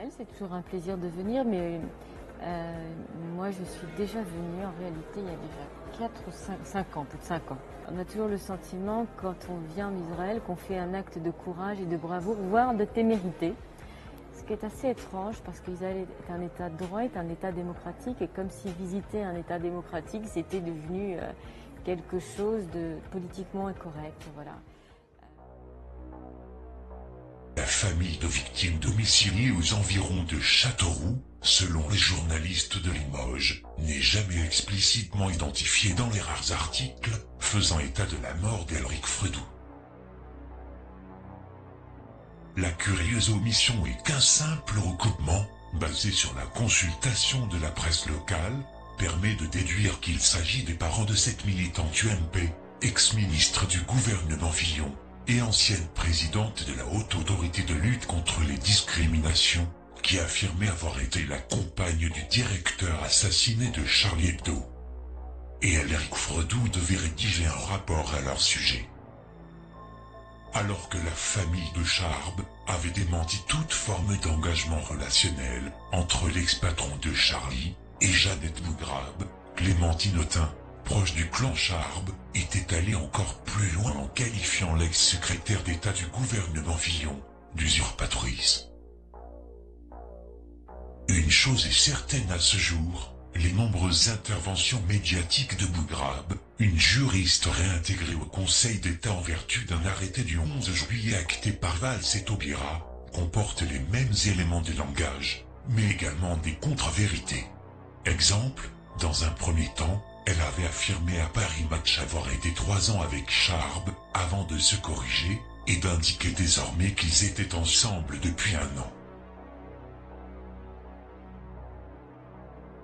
Israël, c'est toujours un plaisir de venir, mais moi je suis déjà venue en réalité il y a déjà 4 ou 5 ans, plus de 5 ans. On a toujours le sentiment quand on vient en Israël qu'on fait un acte de courage et de bravoure, voire de témérité. Ce qui est assez étrange parce qu'Israël est un État de droit, est un État démocratique, et comme si visiter un État démocratique c'était devenu quelque chose de politiquement incorrect. Voilà. La famille de victimes domiciliées aux environs de Châteauroux, selon les journalistes de Limoges, n'est jamais explicitement identifiée dans les rares articles faisant état de la mort d'Elric Fredoux. La curieuse omission est qu'un simple recoupement, basé sur la consultation de la presse locale, permet de déduire qu'il s'agit des parents de cette militante UMP, ex-ministre du gouvernement Fillon, et ancienne présidente de la Haute Autorité de lutte contre les discriminations, qui affirmait avoir été la compagne du directeur assassiné de Charlie Hebdo. Et Elric Fredoux devait rédiger un rapport à leur sujet. Alors que la famille de Charb avait démenti toute forme d'engagement relationnel entre l'ex-patron de Charlie et Jeannette Bougrabe, Clémentine Autain, proche du clan Charb, était allée encore plus loin en qualifiant l'ex-secrétaire d'État du gouvernement Fillon d'usurpatrice. Une chose est certaine à ce jour, les nombreuses interventions médiatiques de Bougrabe, une juriste réintégrée au Conseil d'État en vertu d'un arrêté du 11 juillet acté par Valls et Taubira, comportent les mêmes éléments de langage, mais également des contre-vérités. Exemple, dans un premier temps, elle avait affirmé à Paris Match avoir été 3 ans avec Charb, avant de se corriger, et d'indiquer désormais qu'ils étaient ensemble depuis 1 an.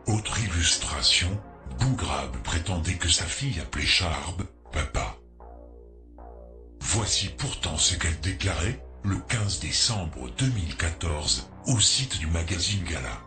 Autre illustration, Bougrabe prétendait que sa fille appelait Charb « papa ». Voici pourtant ce qu'elle déclarait, le 15 décembre 2014, au site du magazine Gala.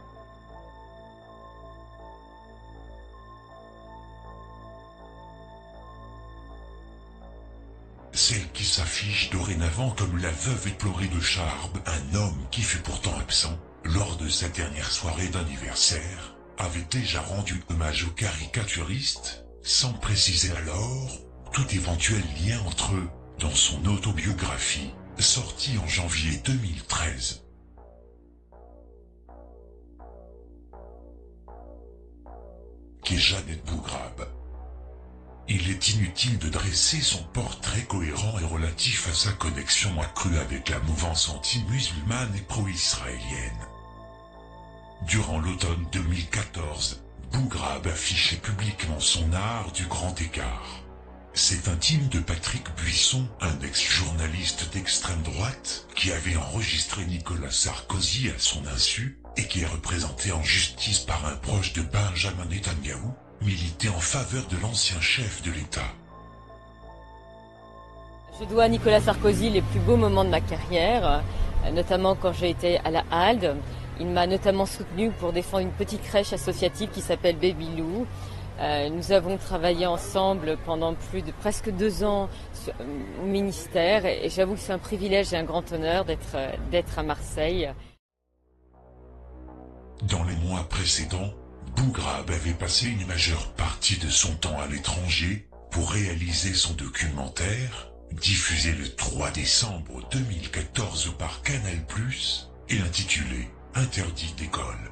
Celle qui s'affiche dorénavant comme la veuve éplorée de Charb, un homme qui fut pourtant absent, lors de sa dernière soirée d'anniversaire, avait déjà rendu hommage aux caricaturistes, sans préciser alors tout éventuel lien entre eux, dans son autobiographie, sortie en janvier 2013. Qu'est Jeannette Bougrabe. Il est inutile de dresser son portrait cohérent et relatif à sa connexion accrue avec la mouvance anti-musulmane et pro-israélienne. Durant l'automne 2014, Bougrabe affichait publiquement son art du grand écart. C'est intime de Patrick Buisson, un ex-journaliste d'extrême droite, qui avait enregistré Nicolas Sarkozy à son insu, et qui est représenté en justice par un proche de Benjamin Netanyahou, milité en faveur de l'ancien chef de l'État. Je dois à Nicolas Sarkozy les plus beaux moments de ma carrière, notamment quand j'ai été à la HALD. Il m'a notamment soutenu pour défendre une petite crèche associative qui s'appelle Baby Lou. Nous avons travaillé ensemble pendant presque 2 ans au ministère, et j'avoue que c'est un privilège et un grand honneur d'être à Marseille. Dans les mois précédents, Bougrabe avait passé une majeure partie de son temps à l'étranger pour réaliser son documentaire, diffusé le 3 décembre 2014 par Canal+, et intitulé « Interdit d'école ».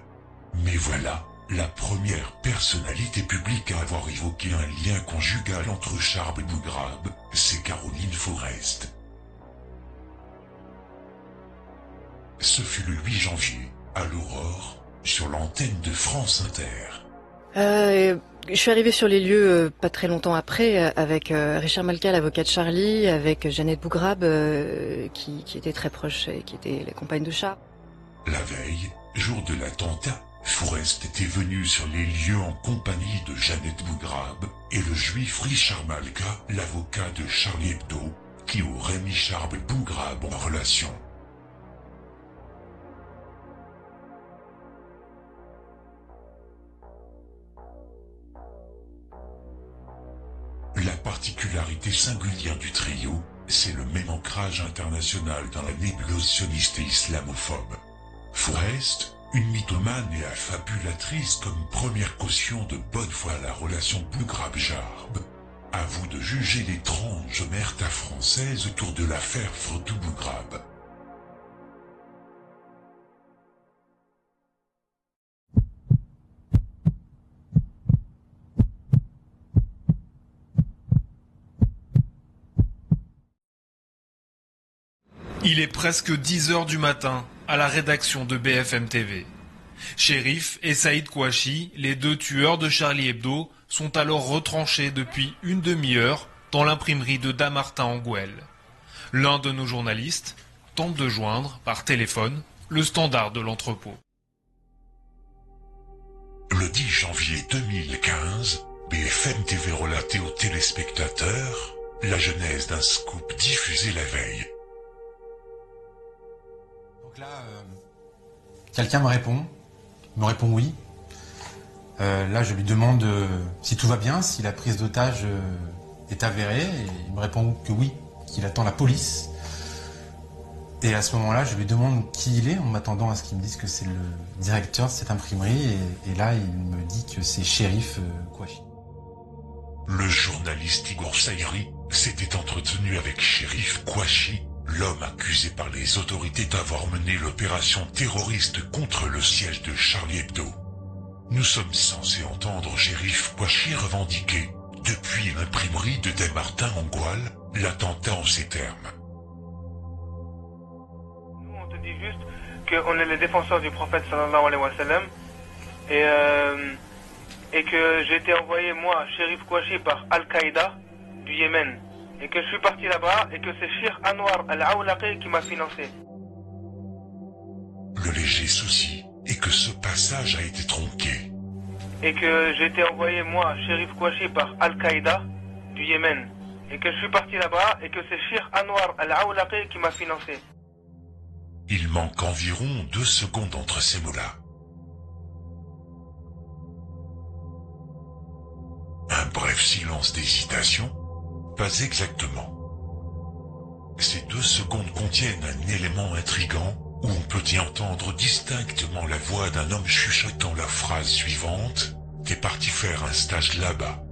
Mais voilà, la première personnalité publique à avoir évoqué un lien conjugal entre Charb et Bougrabe, c'est Caroline Forest. Ce fut le 8 janvier, à l'Aurore, sur l'antenne de France Inter. Je suis arrivée sur les lieux pas très longtemps après avec Richard Malka, l'avocat de Charlie, avec Jeannette Bougrabe qui était très proche et qui était la compagne de Charb. La veille, jour de l'attentat, Forest était venu sur les lieux en compagnie de Jeannette Bougrabe et le juif Richard Malka, l'avocat de Charlie Hebdo, qui aurait mis Charb et Bougrabe en relation. La particularité singulière du trio, c'est le même ancrage international dans la nébuleuse sioniste et islamophobe. Forrest, une mythomane et affabulatrice comme première caution de bonne foi à la relation Bougrab-Jarb. À vous de juger l'étrange omerta française autour de l'affaire Fredou Bougrab. Il est presque 10 heures du matin à la rédaction de BFM TV. Chérif et Saïd Kouachi, les deux tueurs de Charlie Hebdo, sont alors retranchés depuis une demi-heure dans l'imprimerie de Dammartin en Gouelle. L'un de nos journalistes tente de joindre par téléphone le standard de l'entrepôt. Le 10 janvier 2015, BFM TV relatait aux téléspectateurs la genèse d'un scoop diffusé la veille. Donc là, quelqu'un me répond oui. Là, je lui demande si tout va bien, si la prise d'otage est avérée, et il me répond que oui, qu'il attend la police. Et à ce moment-là, je lui demande qui il est, en m'attendant à ce qu'il me dise que c'est le directeur de cette imprimerie, et là, il me dit que c'est Chérif Kouachi. Le journaliste Igor Saïri s'était entretenu avec Chérif Kouachi, l'homme accusé par les autorités d'avoir mené l'opération terroriste contre le siège de Charlie Hebdo. Nous sommes censés entendre Chérif Kouachi revendiquer, depuis l'imprimerie de Dammartin en Gouelle, l'attentat en ces termes. Nous, on te dit juste qu'on est les défenseurs du prophète sallallahu alayhi wa sallam et que j'ai été envoyé, moi, Chérif Kouachi, par Al-Qaïda du Yémen. Et que je suis parti là-bas et que c'est Cheikh Anwar Al-Awlaqi qui m'a financé. Le léger souci est que ce passage a été tronqué. Et que j'ai été envoyé, moi, Chérif Kouachi, par Al-Qaïda du Yémen. Et que je suis parti là-bas et que c'est Cheikh Anwar Al-Awlaqi qui m'a financé. Il manque environ 2 secondes entre ces mots-là. Un bref silence d'hésitation. Pas exactement. Ces 2 secondes contiennent un élément intrigant où on peut y entendre distinctement la voix d'un homme chuchotant la phrase suivante « T'es parti faire un stage là-bas ».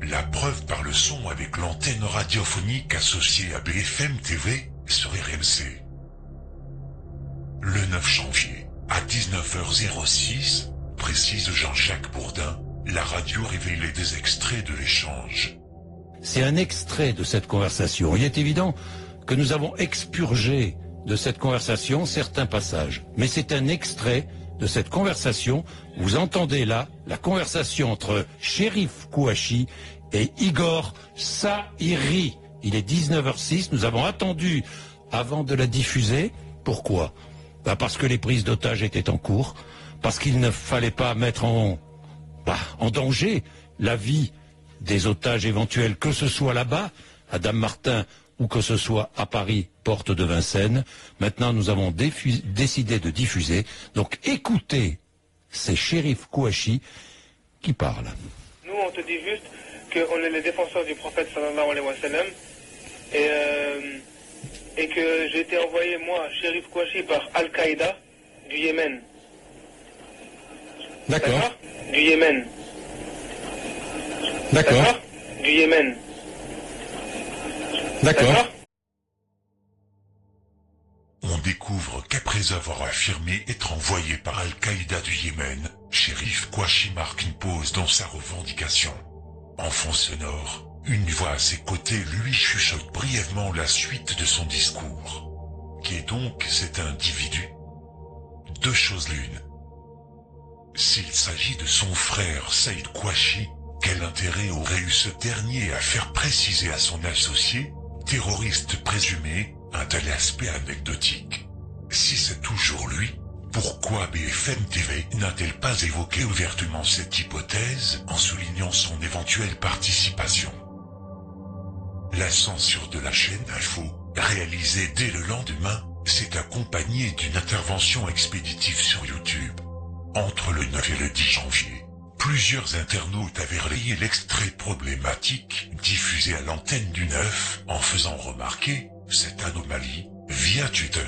La preuve par le son avec l'antenne radiophonique associée à BFM TV sur RMC. Le 9 janvier, à 19h06, précise Jean-Jacques Bourdin, la radio révélait des extraits de l'échange. C'est un extrait de cette conversation. Il est évident que nous avons expurgé de cette conversation certains passages. Mais c'est un extrait de cette conversation. Vous entendez là la conversation entre Chérif Kouachi et Igor Saïri. Il est 19h06. Nous avons attendu avant de la diffuser. Pourquoi ? Parce que les prises d'otages étaient en cours. Parce qu'il ne fallait pas mettre en danger la vie des otages éventuels, que ce soit là-bas, à Dammartin, ou que ce soit à Paris, porte de Vincennes. Maintenant, nous avons décidé de diffuser. Donc, écoutez, c'est Chérif Kouachi qui parle. Nous, on te dit juste qu'on est les défenseurs du prophète sallallahu alayhi wa sallam et que j'ai été envoyé, moi, Chérif Kouachi, par Al-Qaïda du Yémen. D'accord. Du Yémen. D'accord. Du Yémen. D'accord. On découvre qu'après avoir affirmé être envoyé par Al-Qaïda du Yémen, Chérif Kouachi marque une pause dans sa revendication. En fond sonore, une voix à ses côtés lui chuchote brièvement la suite de son discours. Qui est donc cet individu? 2 choses l'une. S'il s'agit de son frère Saïd Kouachi, quel intérêt aurait eu ce dernier à faire préciser à son associé, terroriste présumé, un tel aspect anecdotique? Si c'est toujours lui, pourquoi BFM TV n'a-t-elle pas évoqué ouvertement cette hypothèse en soulignant son éventuelle participation? La censure de la chaîne Info, réalisée dès le lendemain, s'est accompagnée d'une intervention expéditive sur YouTube. Entre le 9 et le 10 janvier, plusieurs internautes avaient relayé l'extrait problématique diffusé à l'antenne du 9 en faisant remarquer cette anomalie via Twitter.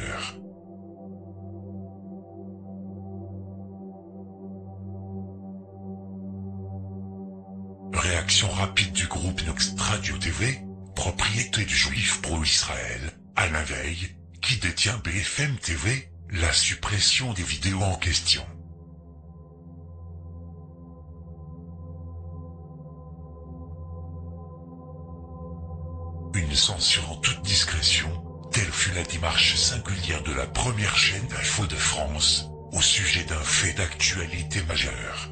l'acquisition rapide du groupe Nox Radio TV, propriété du juif pro-Israël, Alain Veil, qui détient BFM TV, la suppression des vidéos en question. Une censure en toute discrétion, telle fut la démarche singulière de la première chaîne d'info de France, au sujet d'un fait d'actualité majeure.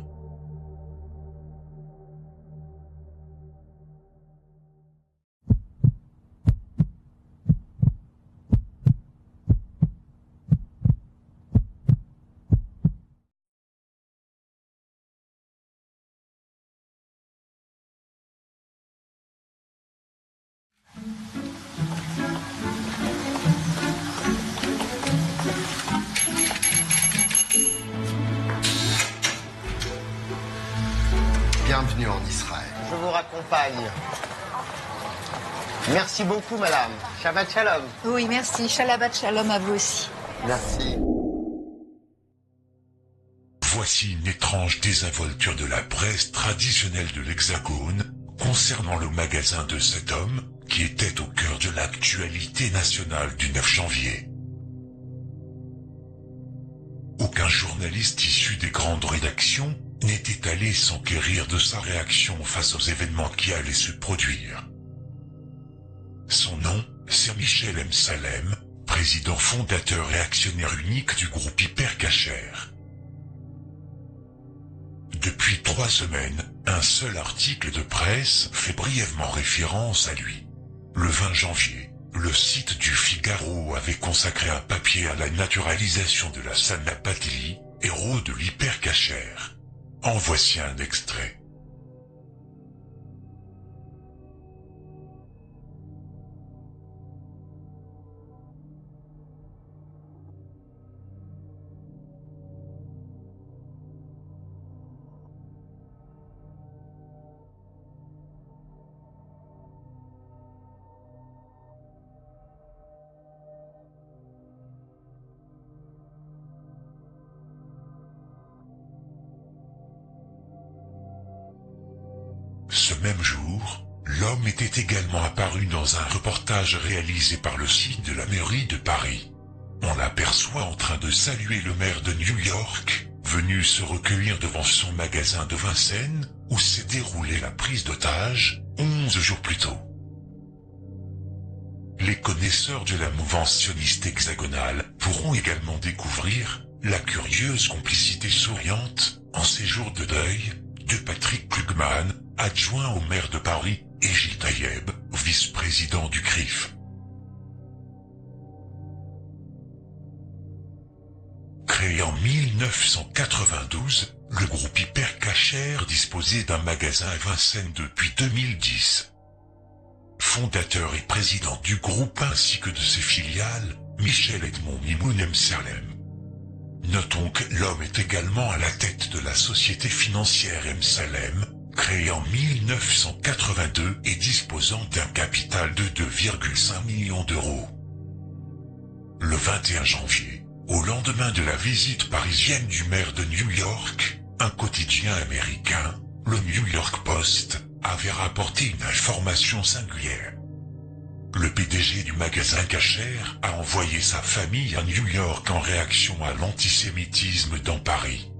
Bienvenue en Israël. Je vous raccompagne. Merci beaucoup, madame. Shabbat shalom. Oui, merci. Shabbat shalom à vous aussi. Merci. Voici une étrange désinvolture de la presse traditionnelle de l'Hexagone, concernant le magasin de cet homme, qui était au cœur de l'actualité nationale du 9 janvier. Aucun journaliste issu des grandes rédactions n'était allé s'enquérir de sa réaction face aux événements qui allaient se produire. Son nom, c'est Michel M. Salem, président fondateur et actionnaire unique du groupe Hyper Cacher. Depuis 3 semaines, un seul article de presse fait brièvement référence à lui. Le 20 janvier, le site du Figaro avait consacré un papier à la naturalisation de la Sana Patli, héros de l'Hyper Cacher. En voici un extrait. Ce même jour, l'homme était également apparu dans un reportage réalisé par le site de la mairie de Paris. On l'aperçoit en train de saluer le maire de New York, venu se recueillir devant son magasin de Vincennes, où s'est déroulée la prise d'otage, 11 jours plus tôt. Les connaisseurs de la mouvance sioniste hexagonale pourront également découvrir la curieuse complicité souriante, en ces jours de deuil, de Patrick Klugman, adjoint au maire de Paris, et Gilles Taïeb, vice-président du CRIF. Créé en 1992, le groupe Hyper Cacher disposait d'un magasin à Vincennes depuis 2010. Fondateur et président du groupe ainsi que de ses filiales, Michel Edmond Mimoun M. Salem. Notons que l'homme est également à la tête de la société financière M. Salem, créée en 1982 et disposant d'un capital de 2,5 millions d'euros. Le 21 janvier, au lendemain de la visite parisienne du maire de New York, un quotidien américain, le New York Post, avait rapporté une information singulière. Le PDG du magasin Cacher a envoyé sa famille à New York en réaction à l'antisémitisme dans Paris.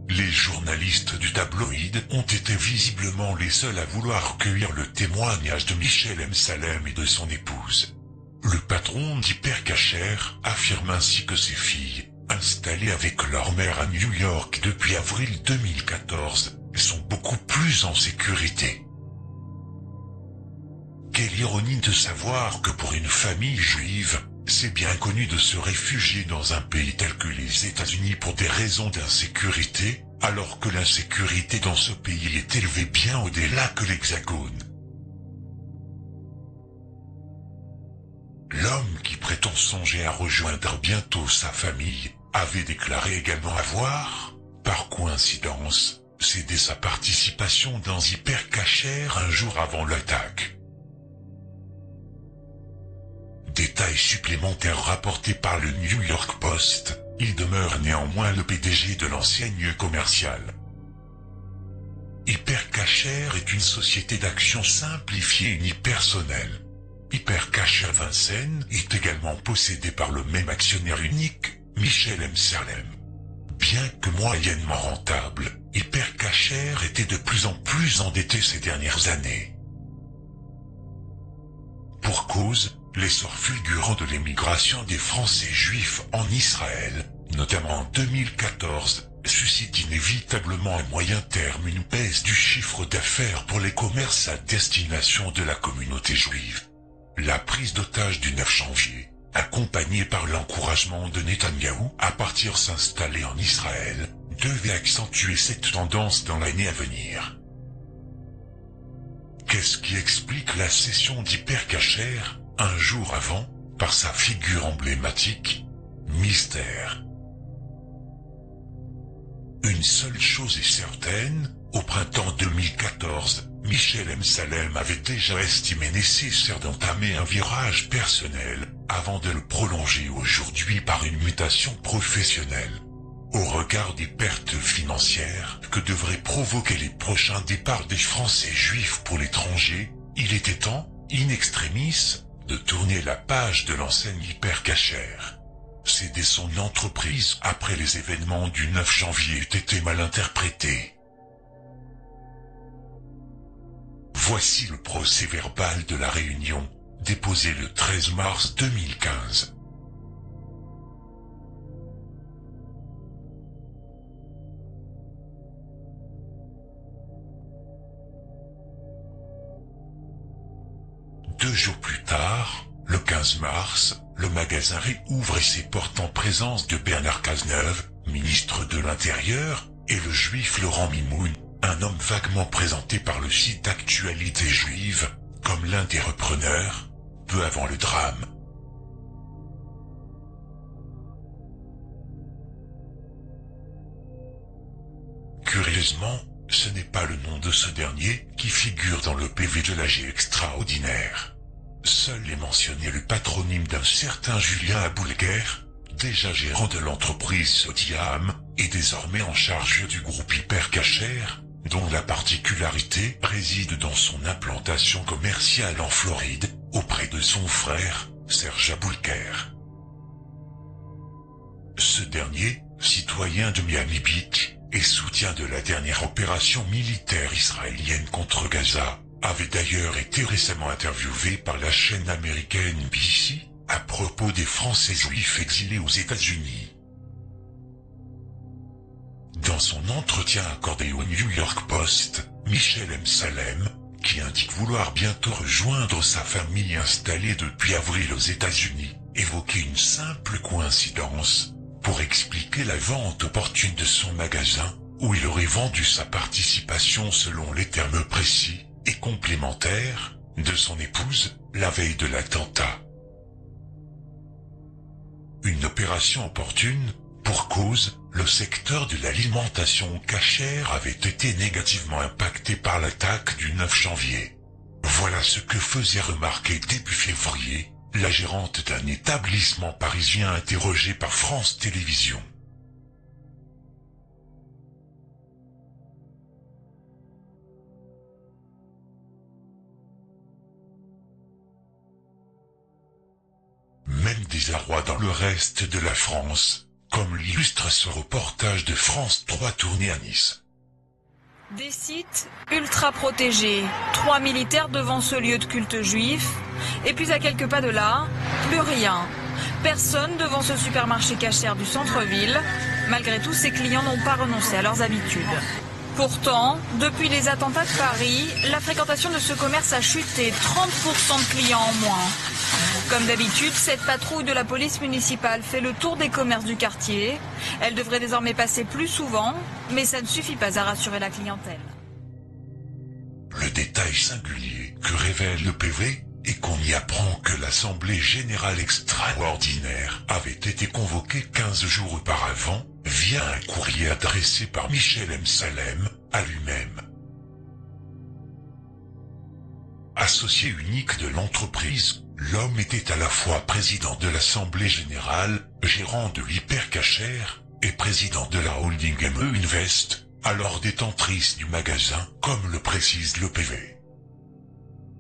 Les journalistes du tabloïd ont été visiblement les seuls à vouloir recueillir le témoignage de Michel M. Salem et de son épouse. Le patron d'Hyper Cacher affirme ainsi que ses filles, installées avec leur mère à New York depuis avril 2014, sont beaucoup plus en sécurité. Quelle ironie de savoir que pour une famille juive, c'est bien connu de se réfugier dans un pays tel que les États-Unis pour des raisons d'insécurité, alors que l'insécurité dans ce pays est élevée bien au-delà que l'Hexagone. L'homme qui prétend songer à rejoindre bientôt sa famille, avait déclaré également avoir, par coïncidence, cédé sa participation dans Hyper Cacher un jour avant l'attaque. Détail supplémentaire rapporté par le New York Post, il demeure néanmoins le PDG de l'enseigne commerciale. Hyper Hypercacher est une société d'action simplifiée et unipersonnelle. Hypercacher Vincennes est également possédé par le même actionnaire unique, Michel M. Salem. Bien que moyennement rentable, Hypercacher était de plus en plus endetté ces dernières années. Pour cause, l'essor fulgurant de l'émigration des Français juifs en Israël, notamment en 2014, suscite inévitablement à moyen terme une baisse du chiffre d'affaires pour les commerces à destination de la communauté juive. La prise d'otage du 9 janvier, accompagnée par l'encouragement de Netanyahou à partir s'installer en Israël, devait accentuer cette tendance dans l'année à venir. Qu'est-ce qui explique la cession d'Hypercacher, un jour avant, par sa figure emblématique? Mystère. Une seule chose est certaine, au printemps 2014, Michel M. Salem avait déjà estimé nécessaire d'entamer un virage personnel, avant de le prolonger aujourd'hui par une mutation professionnelle. Au regard des pertes financières que devraient provoquer les prochains départs des Français juifs pour l'étranger, il était temps, in extremis, de tourner la page de l'enseigne Hypercacher. Céder son entreprise après les événements du 9 janvier eût été mal interprété. Voici le procès-verbal de la réunion, déposé le 13 mars 2015. Deux jours plus tard, le 15 mars, le magasin réouvre ses portes en présence de Bernard Cazeneuve, ministre de l'Intérieur, et le juif Laurent Mimoun, un homme vaguement présenté par le site d'actualité juive, comme l'un des repreneurs, peu avant le drame. Curieusement, ce n'est pas le nom de ce dernier qui figure dans le PV de l'AG extraordinaire. Seul est mentionné le patronyme d'un certain Julien Aboulguer, déjà gérant de l'entreprise Sodiam, et désormais en charge du groupe Hypercacher, dont la particularité réside dans son implantation commerciale en Floride, auprès de son frère, Serge Aboulguer. Ce dernier, citoyen de Miami Beach, et soutien de la dernière opération militaire israélienne contre Gaza, avait d'ailleurs été récemment interviewé par la chaîne américaine NBC, à propos des Français juifs exilés aux États-Unis. Dans son entretien accordé au New York Post, Michel M. Salem, qui indique vouloir bientôt rejoindre sa famille installée depuis avril aux États-Unis, évoquait une simple coïncidence, pour expliquer la vente opportune de son magasin, où il aurait vendu sa participation selon les termes précis et complémentaires de son épouse, la veille de l'attentat. Une opération opportune, pour cause, le secteur de l'alimentation cachère avait été négativement impacté par l'attaque du 9 janvier. Voilà ce que faisait remarquer début février la gérante d'un établissement parisien interrogée par France Télévisions. Même désarroi dans le reste de la France, comme l'illustre ce reportage de France 3 tourné à Nice. Des sites ultra protégés, 3 militaires devant ce lieu de culte juif, et puis à quelques pas de là, plus rien. Personne devant ce supermarché cachère du centre-ville. Malgré tout, ces clients n'ont pas renoncé à leurs habitudes. Pourtant, depuis les attentats de Paris, la fréquentation de ce commerce a chuté, 30% de clients en moins. Comme d'habitude, cette patrouille de la police municipale fait le tour des commerces du quartier. Elle devrait désormais passer plus souvent, mais ça ne suffit pas à rassurer la clientèle. Le détail singulier que révèle le PV est qu'on y apprend que l'Assemblée Générale Extraordinaire avait été convoquée 15 jours auparavant via un courrier adressé par Michel M. Salem à lui-même. Associé unique de l'entreprise, l'homme était à la fois président de l'Assemblée Générale, gérant de l'Hypercacher, et président de la holding ME Invest, alors détentrice du magasin, comme le précise le PV.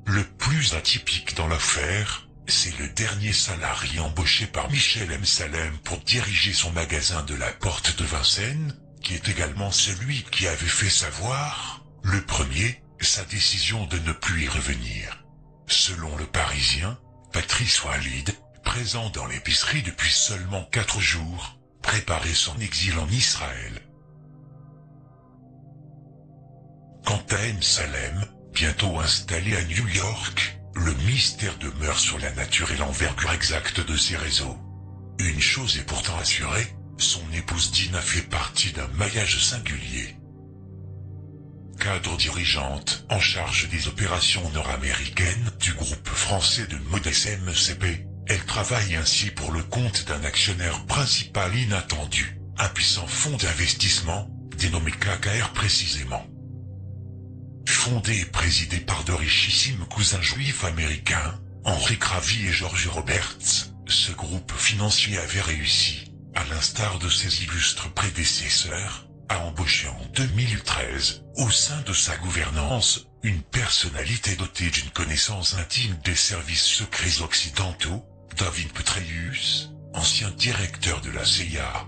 Le plus atypique dans l'affaire, c'est le dernier salarié embauché par Michel M. Salem pour diriger son magasin de la Porte de Vincennes, qui est également celui qui avait fait savoir, le premier, sa décision de ne plus y revenir. Selon le Parisien, Patrice Walid, présent dans l'épicerie depuis seulement 4 jours, préparait son exil en Israël. Quant à M. Salem, bientôt installé à New York, le mystère demeure sur la nature et l'envergure exacte de ses réseaux. Une chose est pourtant assurée, son épouse Dina fait partie d'un maillage singulier. Cadre dirigeante en charge des opérations nord-américaines du groupe français de mode SMCP, elle travaille ainsi pour le compte d'un actionnaire principal inattendu, un puissant fonds d'investissement, dénommé KKR précisément. Fondé et présidé par de richissimes cousins juifs américains, Henri Cravy et George Roberts, ce groupe financier avait réussi, à l'instar de ses illustres prédécesseurs, à embaucher en 2013, au sein de sa gouvernance, une personnalité dotée d'une connaissance intime des services secrets occidentaux, David Petraeus, ancien directeur de la CIA.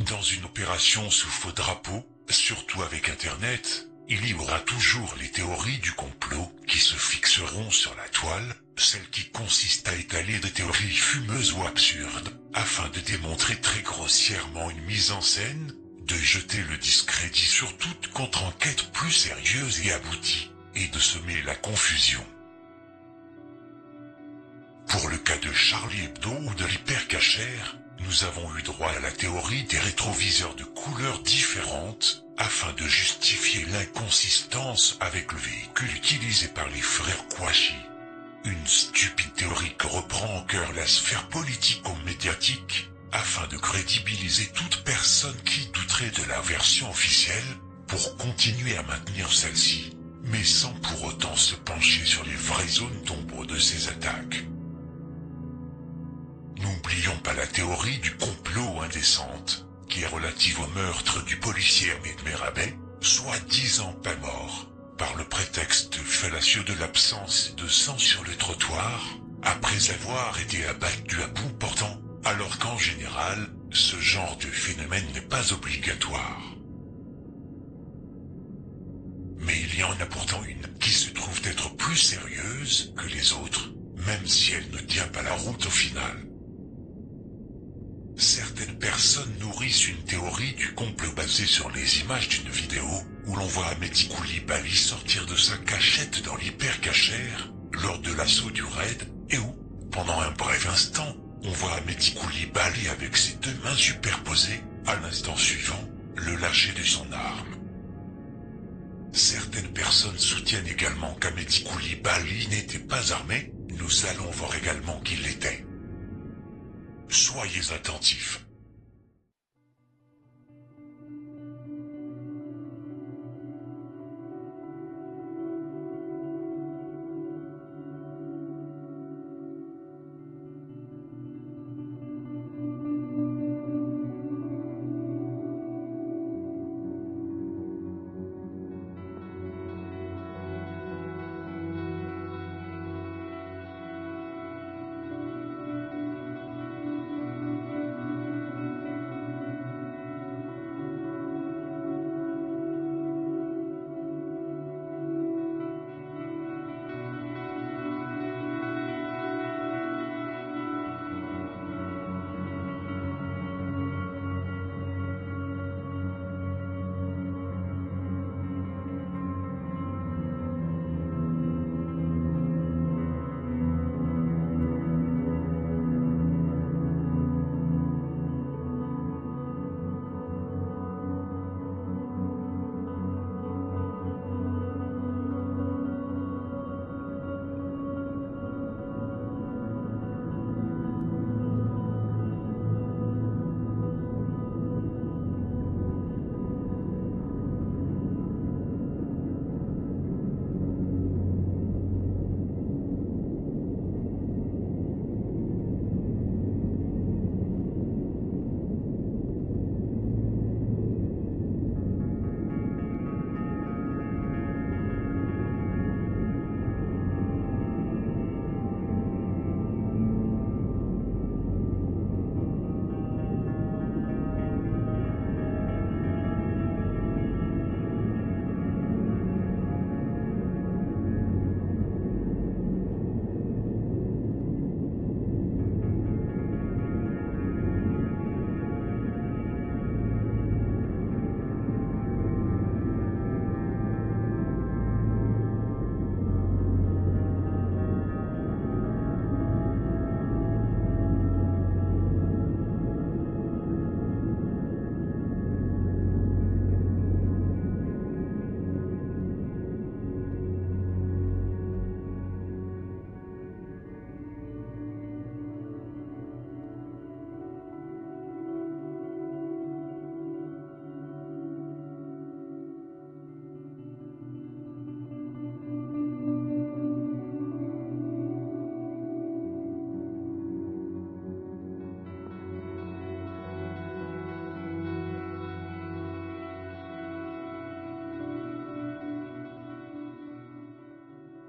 Dans une opération sous faux drapeau, surtout avec Internet, il y aura toujours les théories du complot qui se fixeront sur la toile, celles qui consistent à étaler des théories fumeuses ou absurdes, afin de démontrer très grossièrement une mise en scène, de jeter le discrédit sur toute contre-enquête plus sérieuse et aboutie, et de semer la confusion. Pour le cas de Charlie Hebdo ou de l'hypercachère, nous avons eu droit à la théorie des rétroviseurs de couleurs différentes, afin de justifier l'inconsistance avec le véhicule utilisé par les frères Kouachi. Une stupide théorie que reprend en cœur la sphère politico-médiatique, afin de crédibiliser toute personne qui douterait de la version officielle, pour continuer à maintenir celle-ci, mais sans pour autant se pencher sur les vraies zones d'ombre de ces attaques. N'oublions pas la théorie du complot indécente, qui est relative au meurtre du policier Ahmed Merabet, soi-disant pas mort, par le prétexte fallacieux de l'absence de sang sur le trottoir, après avoir été abattu à bout portant, alors qu'en général, ce genre de phénomène n'est pas obligatoire. Mais il y en a pourtant une qui se trouve être plus sérieuse que les autres, même si elle ne tient pas la route au final. Certaines personnes nourrissent une théorie du complot basée sur les images d'une vidéo où l'on voit Mehdi Koulibaly sortir de sa cachette dans l'hypercachère lors de l'assaut du raid et où, pendant un bref instant, on voit Mehdi Koulibaly avec ses 2 mains superposées, à l'instant suivant, le lâcher de son arme. Certaines personnes soutiennent également qu'Mehdi Koulibaly n'était pas armé, nous allons voir également qu'il l'était. Soyez attentifs.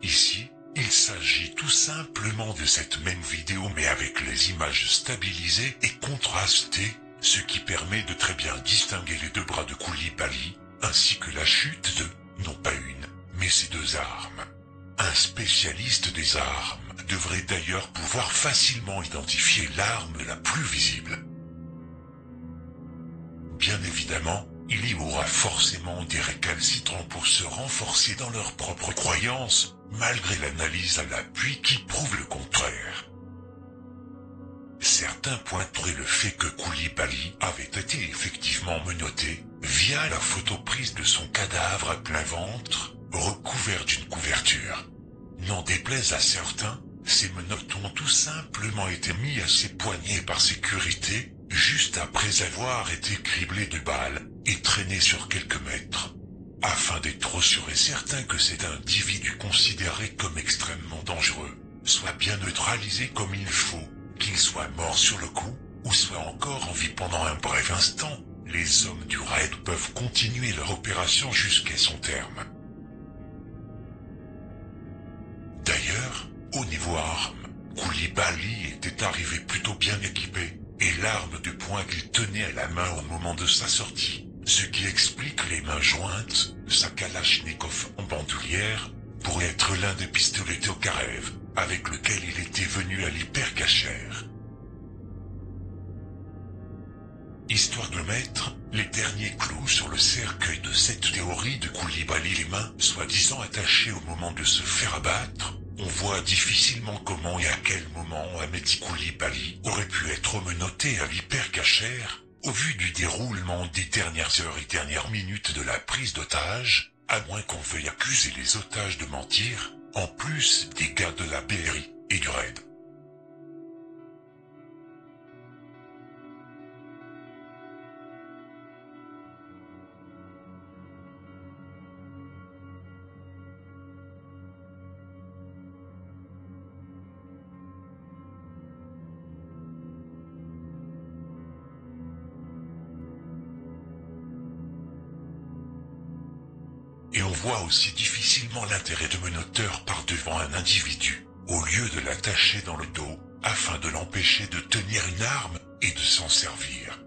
Ici, il s'agit tout simplement de cette même vidéo mais avec les images stabilisées et contrastées, ce qui permet de très bien distinguer les deux bras de Koulibaly, ainsi que la chute de, non pas une, mais ces deux armes. Un spécialiste des armes devrait d'ailleurs pouvoir facilement identifier l'arme la plus visible. Bien évidemment, il y aura forcément des récalcitrants pour se renforcer dans leurs propres croyances, malgré l'analyse à l'appui qui prouve le contraire. Certains pointeraient le fait que Koulibaly avait été effectivement menotté, via la photo prise de son cadavre à plein ventre, recouvert d'une couverture. N'en déplaise à certains, ces menottes ont tout simplement été mis à ses poignets par sécurité, juste après avoir été criblés de balles et traînés sur quelques mètres, afin d'être trop sûr et certain que cet individu considéré comme extrêmement dangereux soit bien neutralisé comme il faut, qu'il soit mort sur le coup, ou soit encore en vie pendant un bref instant. Les hommes du raid peuvent continuer leur opération jusqu'à son terme. D'ailleurs, au niveau armes, Koulibaly était arrivé plutôt bien équipé, et l'arme de poing qu'il tenait à la main au moment de sa sortie, ce qui explique les mains jointes, sa Kalachnikov en bandoulière, pourrait être l'un des pistolets Tokarev, avec lequel il était venu à l'hypercachère. Histoire de mettre les derniers clous sur le cercueil de cette théorie de Koulibaly, les mains soi-disant attachées au moment de se faire abattre, on voit difficilement comment et à quel moment Ahmedi Koulibaly aurait pu être menotté à l'hypercachère, au vu du déroulement des dernières heures et dernières minutes de la prise d'otage, à moins qu'on veuille accuser les otages de mentir, en plus des gars de la BRI et du raid. Et on voit aussi difficilement l'intérêt de menotteur par devant un individu, au lieu de l'attacher dans le dos, afin de l'empêcher de tenir une arme et de s'en servir.